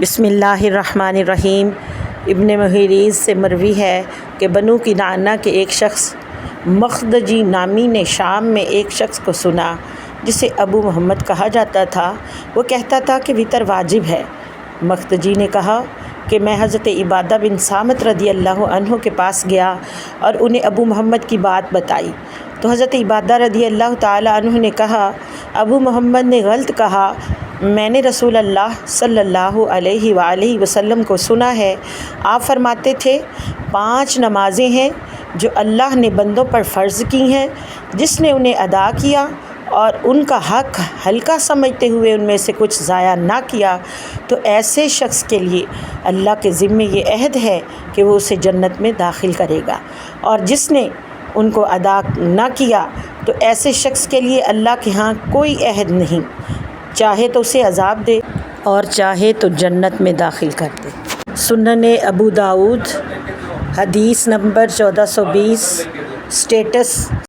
بسم اللہ الرحمن الرحیم۔ ابن محیریز سے مروی ہے کہ بنو کنانہ کے ایک شخص مخدجی نامی نے شام میں ایک شخص کو سنا جسے ابو محمد کہا جاتا تھا۔ وہ کہتا تھا کہ وطر واجب ہے۔ مخدجی نے کہا کہ میں حضرت عبادہ بن صامت رضی اللہ عنہ کے پاس گیا اور انہیں ابو محمد کی بات بتائی تو حضرت عبادہ رضی اللہ تعالی عنہ نے کہا ابو محمد نے غلط کہا، میں نے رسول اللہ صلی اللہ علیہ وآلہ وسلم کو سنا ہے، آپ فرماتے تھے 5 نمازیں ہیں جو اللہ نے بندوں پر فرض کی ہیں، جس نے انہیں ادا کیا اور ان کا حق ہلکا سمجھتے ہوئے ان میں سے کچھ ضائع نہ کیا تو ایسے شخص کے لیے اللہ کے ذمے یہ عہد ہے کہ وہ اسے جنت میں داخل کرے گا، اور جس نے ان کو ادا نہ کیا تو ایسے شخص کے لیے اللہ کے ہاں کوئی عہد نہیں، چاہے تو اسے عذاب دے اور چاہے تو جنت میں داخل کر دے۔ سنن ابو داؤد حدیث نمبر 1420۔ اسٹیٹس